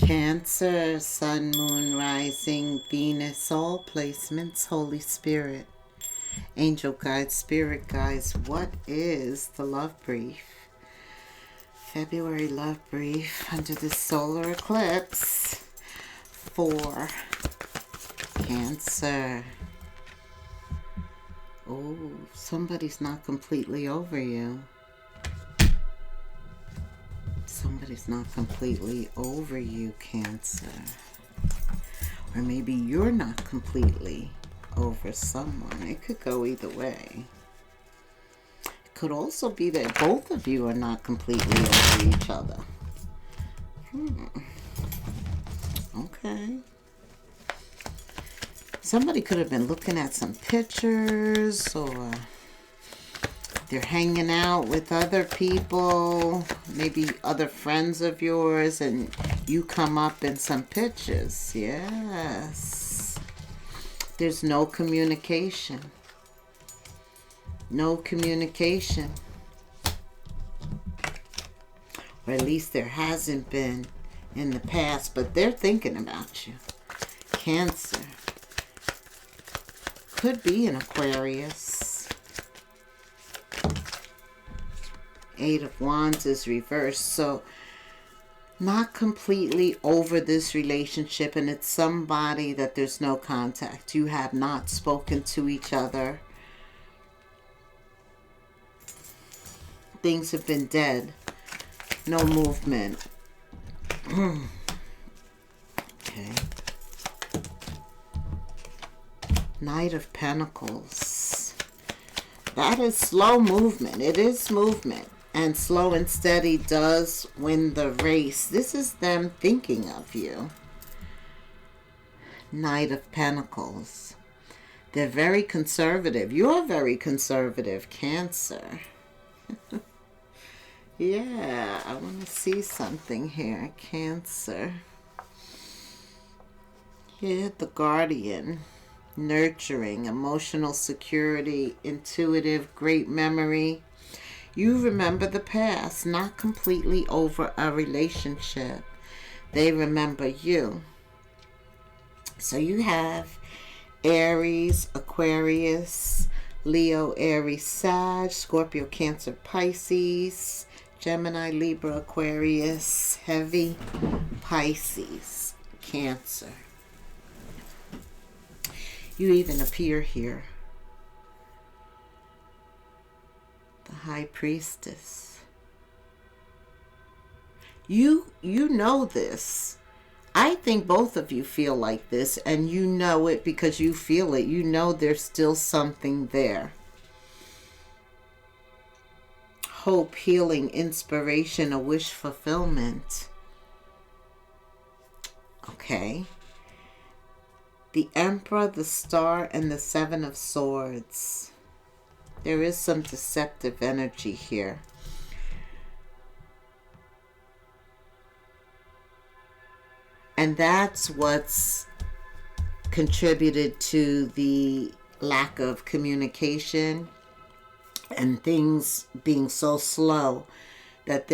Cancer, Sun, Moon, Rising, Venus, all placements, Holy Spirit, Angel Guides, Spirit Guides. What is the love brief? February love brief under the solar eclipse for Cancer. Oh, somebody's not completely over you. Somebody's not completely over you, Cancer. Or maybe you're not completely over someone. It could go either way. It could also be that both of you are not completely over each other. Okay. Somebody could have been looking at some pictures, or they're hanging out with other people, maybe other friends of yours, and you come up in some pictures. Yes. There's no communication. No communication. Or at least there hasn't been in the past, but they're thinking about you. Cancer. Could be an Aquarius. Eight of Wands is reversed, so not completely over this relationship, and it's somebody that there's no contact. You have not spoken to each other. Things have been dead. No movement. Okay. Knight of Pentacles. That is slow movement. It is movement. And slow and steady does win the race. This is them thinking of you. Knight of Pentacles. They're very conservative. You're very conservative, Cancer. Yeah, I want to see something here, Cancer. Here, the Guardian. Nurturing, emotional security, intuitive, great memory. You remember the past, not completely over a relationship. They remember you. So you have Aries, Aquarius, Leo, Aries, Sag, Scorpio, Cancer, Pisces, Gemini, Libra, Aquarius, heavy, Pisces, Cancer. You even appear here. The High Priestess. You know this. I think both of you feel like this, and you know it because you feel it. You know there's still something there. Hope, healing, inspiration, a wish fulfillment. Okay. The Emperor, the Star, and the Seven of Swords. There is some deceptive energy here. And that's what's contributed to the lack of communication and things being so slow that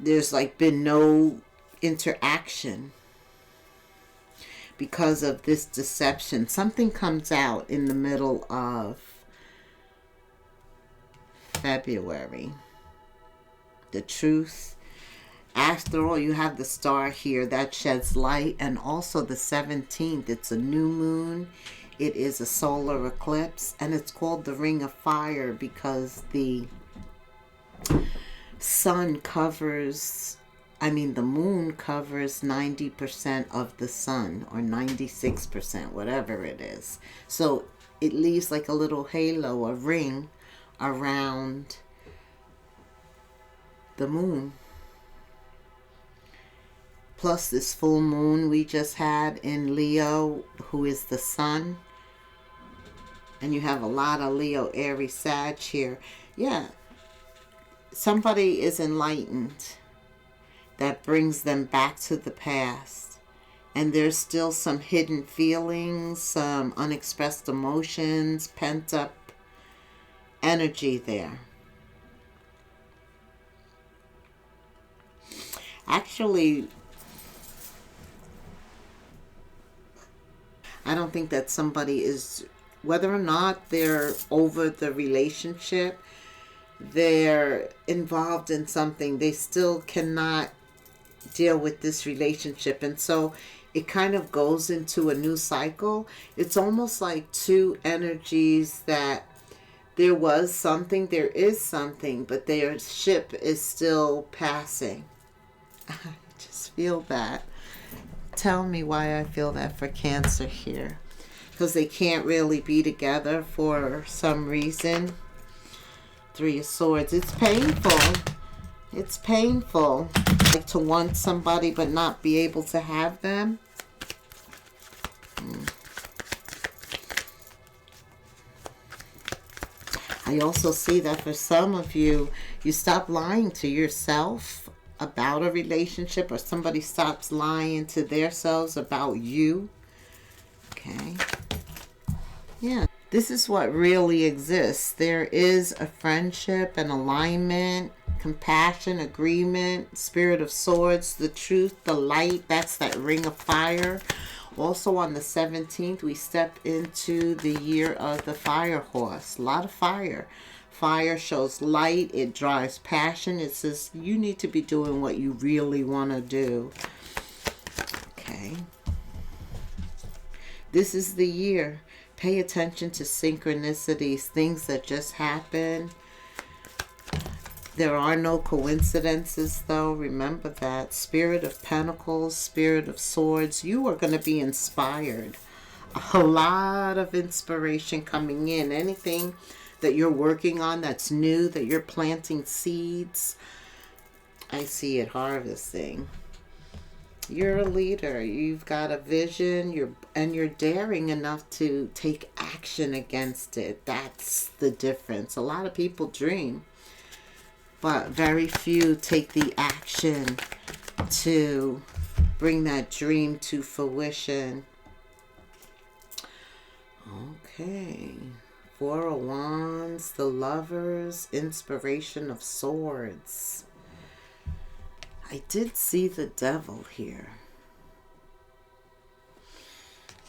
there's like been no interaction. Because of this deception, something comes out in the middle of February. The truth. After all, you have the star here that sheds light, and also the 17th. It's a new moon. It is a solar eclipse, and it's called the Ring of Fire because the sun covers... the moon covers 90% of the sun, or 96%, whatever it is. So it leaves like a little halo, a ring around the moon. Plus this full moon we just had in Leo, who is the sun. And you have a lot of Leo, Aries, Sag here. Yeah, somebody is enlightened. That brings them back to the past. And there's still some hidden feelings, some unexpressed emotions, pent up energy there. Actually, I don't think that somebody is, whether or not they're over the relationship, they're involved in something, they still cannot deal with this relationship. And so it kind of goes into a new cycle. It's almost like two energies that there was something, there is something, but their ship is still passing. I just feel that. Tell me why I feel that for Cancer here. Because they can't really be together for some reason. Three of Swords. It's painful. It's painful. Like to want somebody but not be able to have them. I also see that for some of you, you stop lying to yourself about a relationship, or somebody stops lying to themselves about you. Okay. Yeah. This is what really exists. There is a friendship, an alignment, compassion, agreement, Spirit of Swords, the truth, the light. That's that ring of fire. Also on the 17th, we step into the year of the fire horse. A lot of fire. Fire shows light. It drives passion. It says you need to be doing what you really want to do. Okay. This is the year. Pay attention to synchronicities, things that just happen. There are no coincidences, though. Remember that. Spirit of Pentacles, Spirit of Swords. You are going to be inspired. A lot of inspiration coming in. Anything that you're working on that's new, that you're planting seeds, I see it harvesting. You're a leader. You've got a vision. You're daring enough to take action against it. That's the difference. A lot of people dream, but very few take the action to bring that dream to fruition. Okay. Four of Wands, the Lovers, Inspiration of Swords. I did see the Devil here.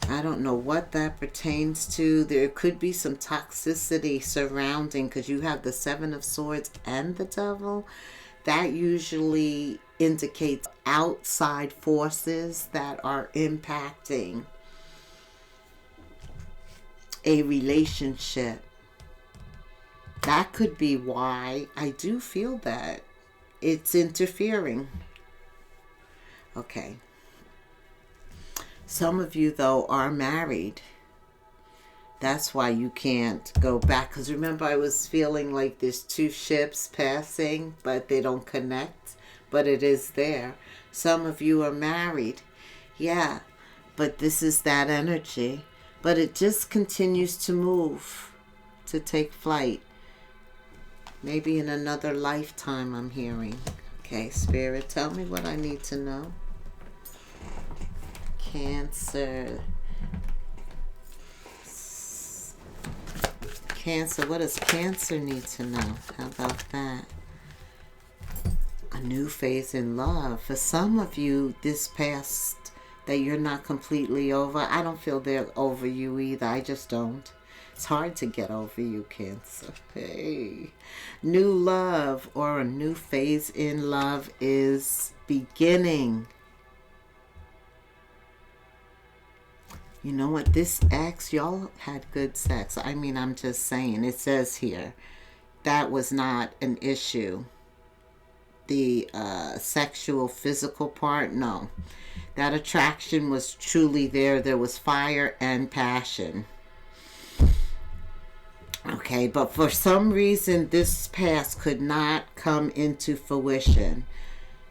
I don't know what that pertains to. There could be some toxicity surrounding, because you have the Seven of Swords and the Devil. That usually indicates outside forces that are impacting a relationship. That could be why I do feel that it's interfering. Okay. Some of you, though, are married. That's why you can't go back. Because remember, I was feeling like there's two ships passing, but they don't connect. But it is there. Some of you are married. Yeah. But this is that energy. But it just continues to move, to take flight. Maybe in another lifetime, I'm hearing. Okay, Spirit, tell me what I need to know. Cancer. Cancer, what does Cancer need to know? How about that? A new phase in love. For some of you, this past that you're not completely over, I don't feel they're over you either. I just don't. It's hard to get over you, Cancer. Hey. New love or a new phase in love is beginning. You know what? This ex, y'all had good sex. I mean, I'm just saying. It says here that was not an issue. The sexual, physical part, no. That attraction was truly there. There was fire and passion. Okay, but for some reason, this past could not come into fruition.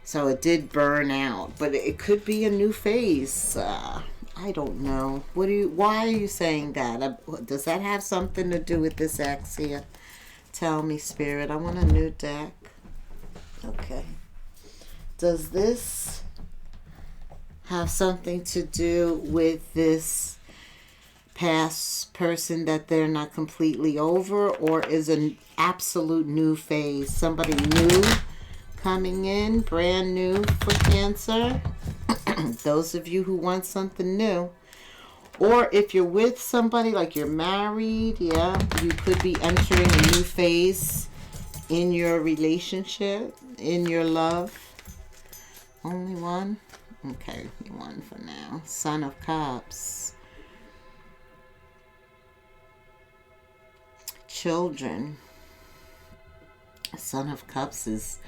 So it did burn out. But it could be a new phase. I don't know. Why are you saying that? Does that have something to do with this ex here? Tell me, Spirit. I want a new deck. Okay. Does this have something to do with this past person that they're not completely over, or is an absolute new phase? Somebody new coming in, brand new for Cancer. Those of you who want something new. Or if you're with somebody, like you're married, yeah, you could be entering a new phase in your relationship, in your love. Only one? Okay, one for now. Son of Cups. Children. Son of Cups is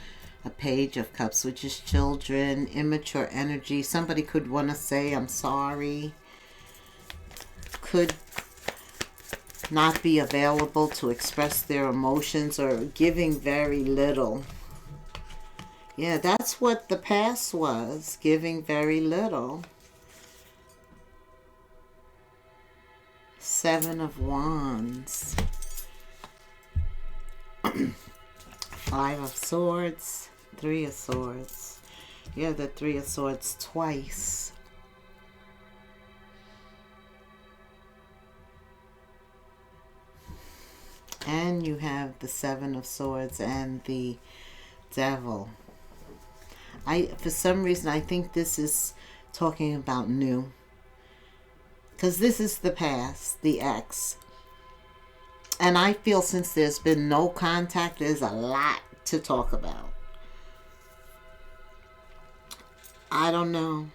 a Page of Cups, which is children, immature energy. Somebody could want to say, I'm sorry. Could not be available to express their emotions or giving very little. Yeah, that's what the past was, giving very little. Seven of Wands. Five of Swords. Three of Swords. You have the Three of Swords twice. And you have the Seven of Swords and the Devil. For some reason, I think this is talking about new. Because this is the past, the ex. And I feel since there's been no contact, there's a lot to talk about. I don't know.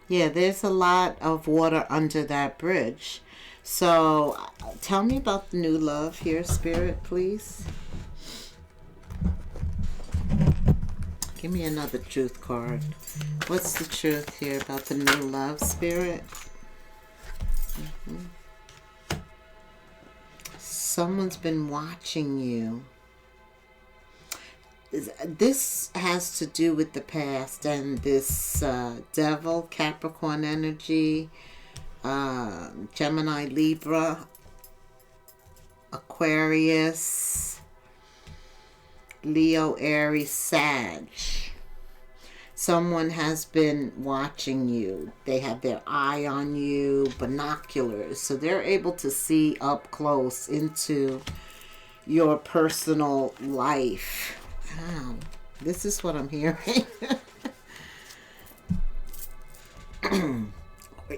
Yeah, there's a lot of water under that bridge. So, tell me about the new love here, Spirit, please. Give me another truth card. What's the truth here about the new love, Spirit? Someone's been watching you. This has to do with the past and this Devil, Capricorn energy, Gemini, Libra, Aquarius, Leo, Aries, Sag. Someone has been watching you. They have their eye on you, binoculars. So they're able to see up close into your personal life. Wow, this is what I'm hearing.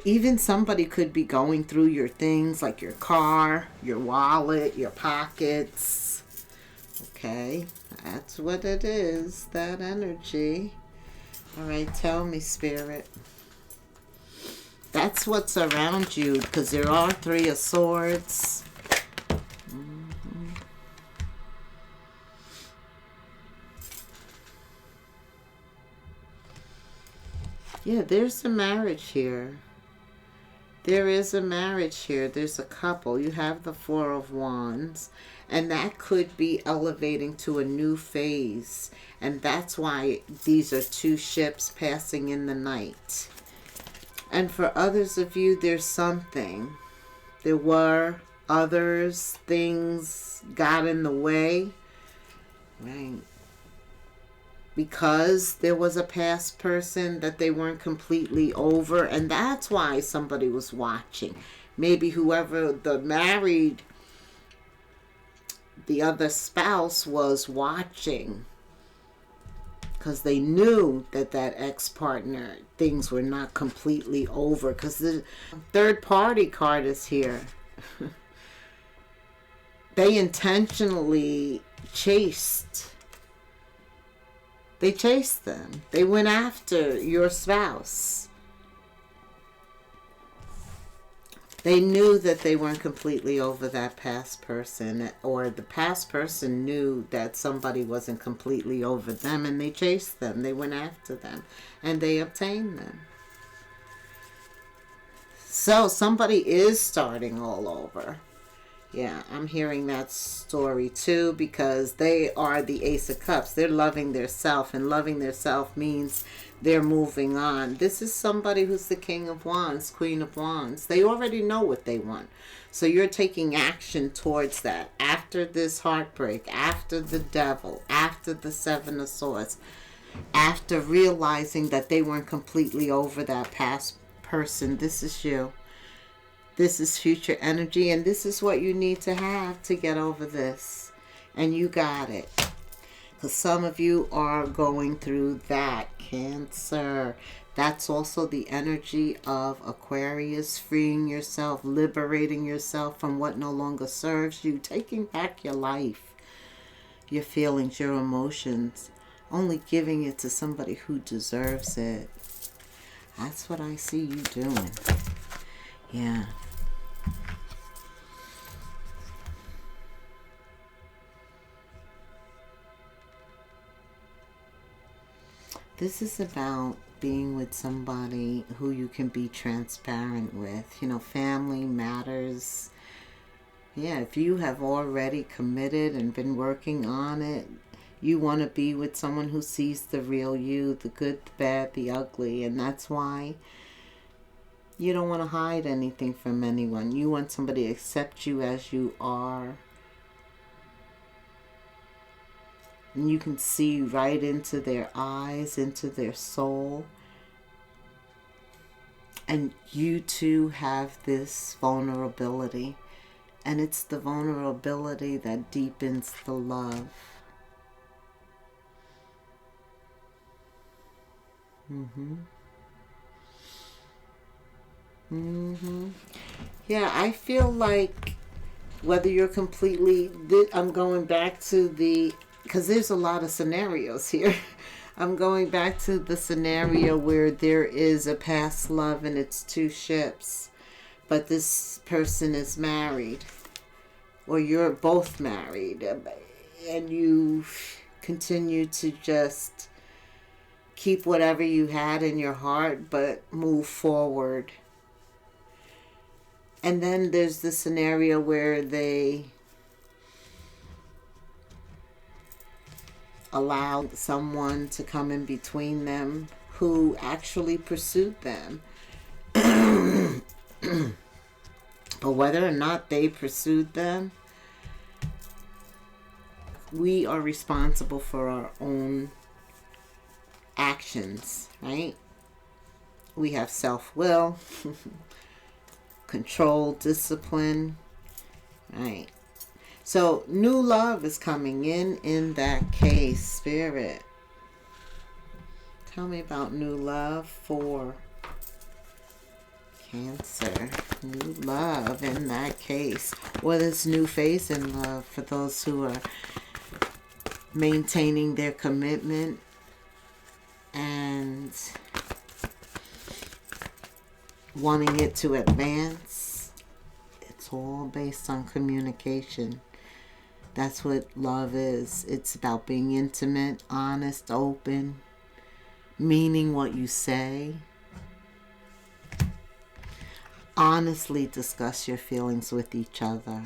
Even somebody could be going through your things like your car, your wallet, your pockets. Okay, that's what it is, that energy. All right, tell me, Spirit. That's what's around you, because there are Three of Swords. Yeah, there's a marriage here. There is a marriage here. There's a couple. You have the Four of Wands. And that could be elevating to a new phase. And that's why these are two ships passing in the night. And for others of you, there's something. There were others. Things got in the way. Right. Because there was a past person that they weren't completely over. And that's why somebody was watching. Maybe whoever the married, the other spouse was watching. Because they knew that that ex-partner, things were not completely over. Because the third party card is here. They intentionally chased. They chased them. They went after your spouse. They knew that they weren't completely over that past person, or the past person knew that somebody wasn't completely over them, and they chased them. They went after them, and they obtained them. So somebody is starting all over. Yeah, I'm hearing that story too, because they are the Ace of Cups. They're loving their self, and loving their self means they're moving on. This is somebody who's the King of Wands, Queen of Wands. They already know what they want. So you're taking action towards that. After this heartbreak, after the Devil, after the Seven of Swords, after realizing that they weren't completely over that past person, this is you. This is future energy, and this is what you need to have to get over this. And you got it. Because some of you are going through that, Cancer. That's also the energy of Aquarius, freeing yourself, liberating yourself from what no longer serves you, taking back your life, your feelings, your emotions, only giving it to somebody who deserves it. That's what I see you doing. Yeah. This is about being with somebody who you can be transparent with. You know, family matters. Yeah, if you have already committed and been working on it, you want to be with someone who sees the real you, the good, the bad, the ugly. And that's why you don't want to hide anything from anyone. You want somebody to accept you as you are. And you can see right into their eyes, into their soul. And you too have this vulnerability. And it's the vulnerability that deepens the love. Yeah, I feel like whether you're completely... I'm going back to the... because there's a lot of scenarios here. I'm going back to the scenario where there is a past love and it's two ships, but this person is married, or you're both married, and you continue to just keep whatever you had in your heart, but move forward. And then there's the scenario where they allowed someone to come in between them who actually pursued them. But whether or not they pursued them, we are responsible for our own actions, right? We have self-will, control, discipline, right? So new love is coming in that case, Spirit. Tell me about new love for Cancer. New love in that case. Or this new phase in love for those who are maintaining their commitment and wanting it to advance. It's all based on communication. That's what love is. It's about being intimate, honest, open, meaning what you say. Honestly discuss your feelings with each other.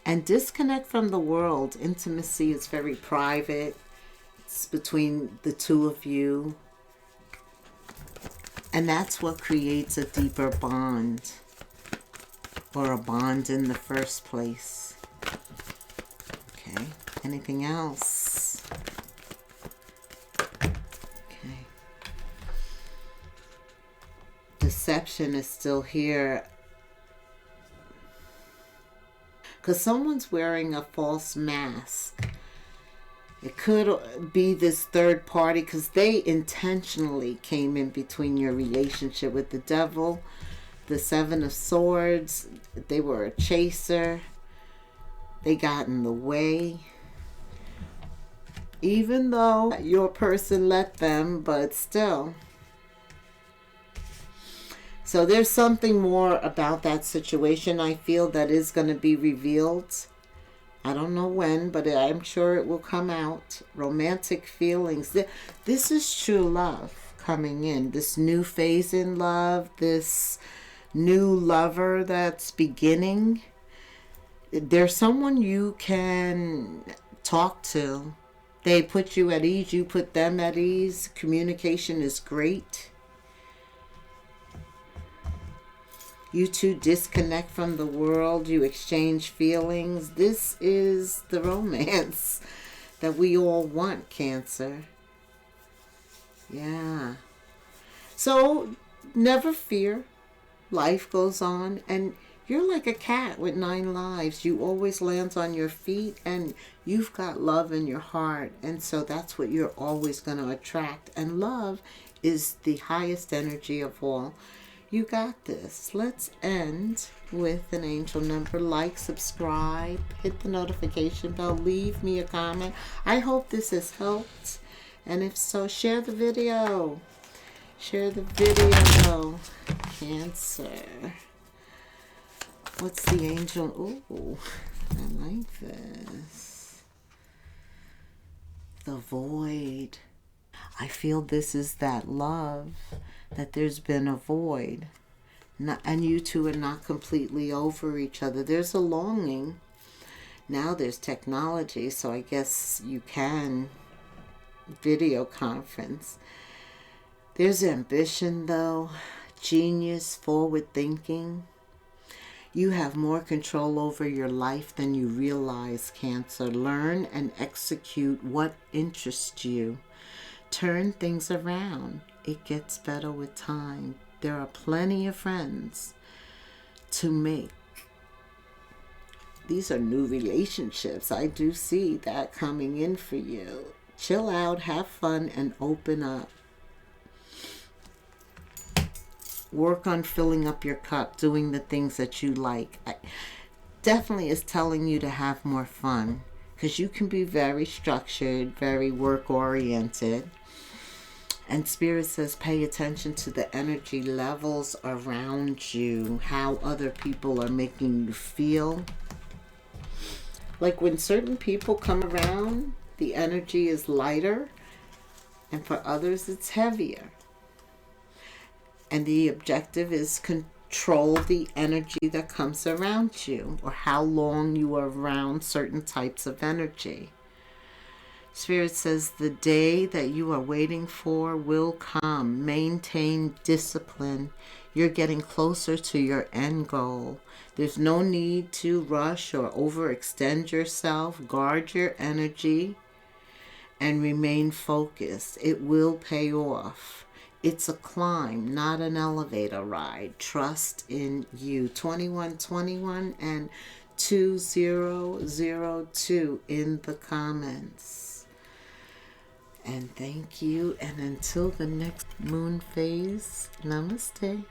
And disconnect from the world. Intimacy is very private. It's between the two of you. And that's what creates a deeper bond. Or a bond in the first place. Okay. Anything else? Okay. Deception is still here. Because someone's wearing a false mask. It could be this third party because they intentionally came in between your relationship with the devil. The Seven of Swords. They were a chaser. They got in the way. Even though your person let them, but still. So there's something more about that situation I feel that is going to be revealed. I don't know when, but I'm sure it will come out. Romantic feelings. This is true love coming in. This new phase in love. This new lover that's beginning. There's someone you can talk to. They put you at ease. You put them at ease. Communication is great. You two disconnect from the world. You exchange feelings. This is the romance that we all want, Cancer. Yeah. So, never fear. life goes on, and you're like a cat with 9 lives. You always land on your feet, and you've got love in your heart, and so that's what you're always going to attract. And love is the highest energy of all. You got this. Let's end with an angel number. Like, subscribe, hit the notification bell, leave me a comment. I hope this has helped, and if so, share the video. Share the video. Cancer. What's the angel? Ooh, I like this. The void. I feel this is that love, that there's been a void. And you two are not completely over each other. There's a longing. Now there's technology, so I guess you can video conference. There's ambition, though. Genius, forward thinking. You have more control over your life than you realize, Cancer. Learn and execute what interests you. Turn things around. It gets better with time. There are plenty of friends to make. These are new relationships. I do see that coming in for you. Chill out, have fun, and open up. Work on filling up your cup, doing the things that you like. Definitely is telling you to have more fun, because you can be very structured, very work-oriented. And Spirit says pay attention to the energy levels around you, how other people are making you feel. Like when certain people come around, the energy is lighter, and for others it's heavier. And the objective is control the energy that comes around you, or how long you are around certain types of energy. Spirit says the day that you are waiting for will come. Maintain discipline. You're getting closer to your end goal. There's no need to rush or overextend yourself. Guard your energy and remain focused. It will pay off. It's a climb, not an elevator ride. Trust in you. 2121 and 2002 in the comments. And thank you. And until the next moon phase, namaste.